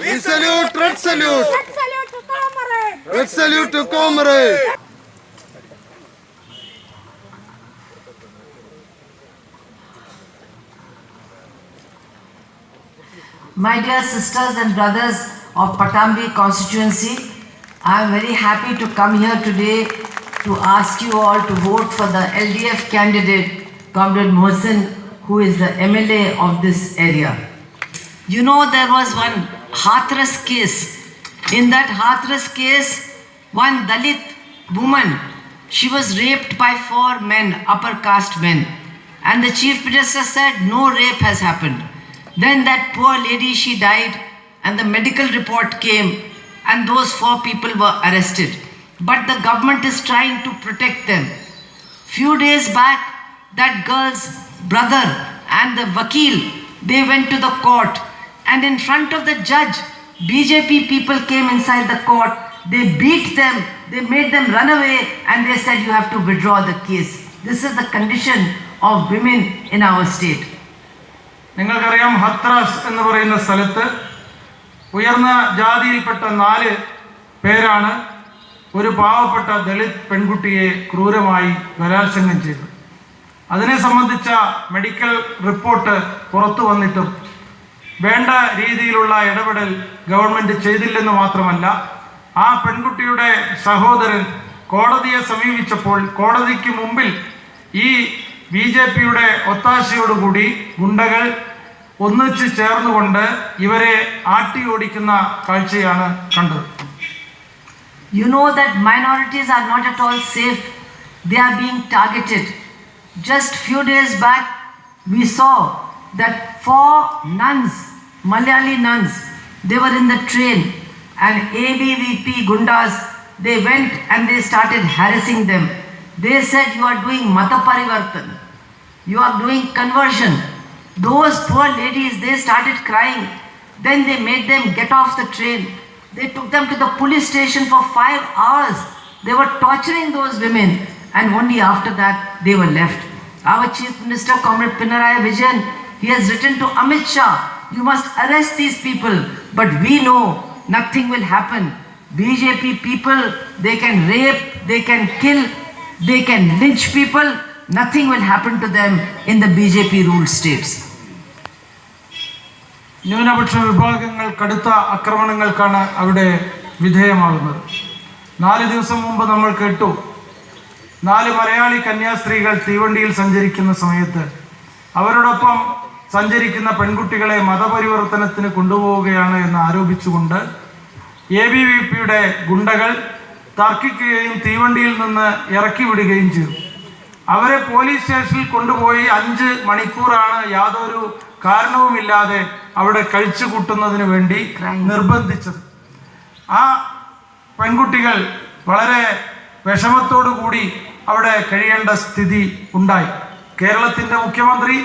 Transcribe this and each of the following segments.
We salute, red salute. Red salute to comrade. Red salute to comrade. My dear sisters and brothers of Patambi constituency, I am very happy to come here today to ask you all to vote for the LDF candidate, Comrade Mohsin, who is the MLA of this area. You know, there was one Hathras case. In that Hathras case, one Dalit woman, she was raped by 4 men, upper caste men. And the Chief Minister said no rape has happened. Then that poor lady, she died, and the medical report came, and those 4 people were arrested. But the government is trying to protect them. Few days back, that girl's brother and the vakil, they went to the court, and in front of the judge, BJP people came inside the court. They beat them, they made them run away, and they said you have to withdraw the case. This is the condition of women in our state. നിങ്ങൾക്കറിയാം, ഹത്രാസ് എന്ന് പറയുന്ന സ്ഥലത്ത് ഉയർന്ന ജാതിയിൽപ്പെട്ട 4 പേരാണ് ഒരു പാവപ്പെട്ട ദളിത് പെൺകുട്ടിയെ ക്രൂരമായി ബലാത്സംഗം ചെയ്തത്. അതിനെ സംബന്ധിച്ച മെഡിക്കൽ റിപ്പോർട്ട് പുറത്തു വന്നിട്ടും വേണ്ട രീതിയിലുള്ള ഇടപെടൽ ഗവൺമെൻറ് ചെയ്തില്ലെന്ന് മാത്രമല്ല, ആ പെൺകുട്ടിയുടെ സഹോദരൻ കോടതിയെ സമീപിച്ചപ്പോൾ കോടതിക്ക് മുമ്പിൽ ഈ BJPയുടെ ഒത്താശയോടുകൂടി ഗുണ്ടകൾ ഒന്നിച്ച് ചേർന്നുകൊണ്ട് ഇവരെ ആട്ടി ഓടിക്കുന്ന കാഴ്ചയാണ് കണ്ടത്. You know that minorities are not at all safe. They are being targeted. Just few days back, we saw that 4 nuns, Malayali nuns, they were in the train, and ABVP Gundas, they went and they started harassing them. They said you are doing Mata Parivartan, you are doing conversion. Those poor ladies, they started crying. Then they made them get off the train. They took them to the police station for 5 hours. They were torturing those women, and only after that they were left. Our Chief Minister, Comrade Pinarayi Vijayan, he has written to Amit Shah, you must arrest these people. But we know nothing will happen. BJP people, they can rape, they can kill, they can lynch people. Nothing will happen to them in the BJP ruled states. ന്യൂനപക്ഷ വിഭാഗങ്ങൾ കടുത്ത ആക്രമണങ്ങൾക്കാണ് അവിടെ വിധേയമാകുന്നത്. 4 ദിവസം മുമ്പ് നമ്മൾ കേട്ടു, 4 മലയാളി കന്യാസ്ത്രീകൾ തീവണ്ടിയിൽ സഞ്ചരിക്കുന്ന സമയത്ത് അവരോടൊപ്പം സഞ്ചരിക്കുന്ന പെൺകുട്ടികളെ മതപരിവർത്തനത്തിന് കൊണ്ടുപോവുകയാണ് എന്ന് ആരോപിച്ചുകൊണ്ട് ABVPയുടെ ഗുണ്ടകൾ തർക്കിക്കുകയും തീവണ്ടിയിൽ നിന്ന് ഇറക്കി വിടുകയും ചെയ്തു. അവരെ പോലീസ് സ്റ്റേഷനിൽ കൊണ്ടുപോയി 5 മണിക്കൂറാണ് യാതൊരു കാരണവുമില്ലാതെ അവിടെ കഴിച്ചു കൂട്ടുന്നതിന് വേണ്ടി നിർബന്ധിച്ചത്. ആ പെൺകുട്ടികൾ വളരെ വിഷമത്തോടു കൂടി അവിടെ കഴിയേണ്ട സ്ഥിതി ഉണ്ടായി. കേരളത്തിൻ്റെ മുഖ്യമന്ത്രി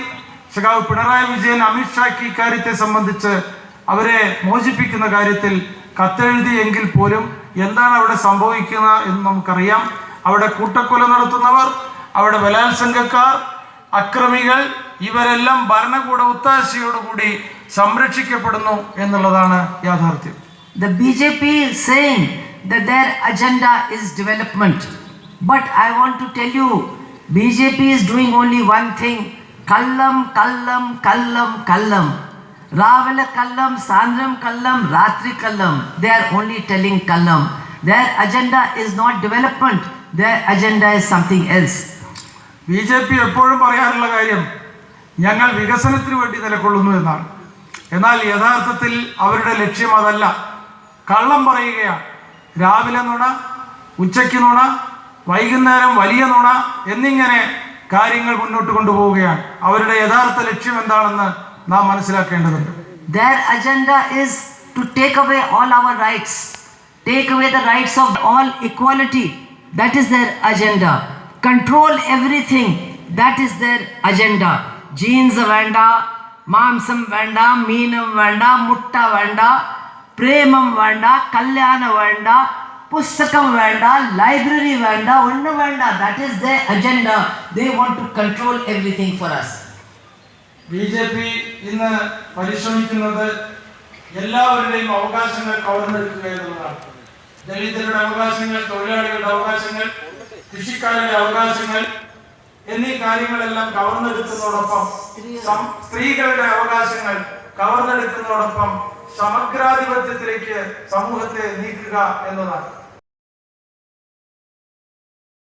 സഖാവ് പിണറായി വിജയൻ അമിത്ഷായ്ക്ക് ഇക്കാര്യത്തെ സംബന്ധിച്ച് അവരെ മോചിപ്പിക്കുന്ന കാര്യത്തിൽ കത്തെഴുതിയെങ്കിൽ പോലും എന്താണ് അവിടെ സംഭവിക്കുന്നത് എന്ന് നമുക്കറിയാം. അവിടെ കൂട്ടക്കൊല നടത്തുന്നവർ, അവിടെ ബലാത്സംഗക്കാർ, അക്രമികൾ, ഇവരെല്ലാം ഭരണകൂട ഒത്താശയോടുകൂടി സംരക്ഷിക്കപ്പെടുന്നു എന്നുള്ളതാണ് യാഥാർത്ഥ്യം. The BJP is saying that their agenda is development. But I want to tell you, BJP is doing only one thing. Kallam, kallam, kallam, kallam. Ravila kallam, Sandram kallam, Ratri kallam. They are only telling kallam. Their agenda is not development. Their agenda is something else. BJP എപ്പോഴും പറയാനുള്ള കാര്യം ഞങ്ങൾ വികസനത്തിന് വേണ്ടി നിലകൊള്ളുന്നു എന്നാണ്. എന്നാൽ യഥാർത്ഥത്തിൽ അവരുടെ ലക്ഷ്യം അതല്ല. കള്ളം പറയുകയാണ്. രാവിലെ നുണ, ഉച്ചയ്ക്ക് നുണ, വൈകുന്നേരം വലിയ നുണ എന്നിങ്ങനെ കാര്യങ്ങൾ മുന്നോട്ട് കൊണ്ടുപോവുകയാണ്. അവരുടെ യഥാർത്ഥ ലക്ഷ്യം എന്താണെന്ന് നാം മനസ്സിലാക്കേണ്ടതുണ്ട്. Their agenda is to take away all our rights, take away the rights of all equality. That is their agenda. Control everything. That is their agenda. Jeans venda, മാംസം വേണ്ട, മീനം വേണ്ട, മുട്ട വേണ്ട, പ്രേമം വേണ്ട, കല്യാണം വേണ്ട, പുസ്തകം വേണ്ട, ലൈബ്രറി വേണ്ട, ഒന്നും വേണ്ട. That is their agenda. They want to control everything for us. BJP ഇന്ന് പരിശ്രമിക്കുന്നത് എല്ലാവരുടെയും അവകാശങ്ങൾ കവർന്നെടുക്കുക എന്നുള്ളതാണ്. ദളിതരുടെ അവകാശങ്ങൾ, തൊഴിലാളികളുടെ അവകാശങ്ങൾ, കൃഷിക്കാരുടെ അവകാശങ്ങൾ എന്നീ കാര്യങ്ങളെല്ലാം കവർന്നെടുക്കുന്നതോടൊപ്പം സ്ത്രീകളുടെ അവകാശങ്ങൾ കവർന്നെടുക്കുന്നതോടൊപ്പം സമഗ്രാധിപത്യത്തിലേക്ക് സമൂഹത്തെ നീക്കുക എന്നതാണ്.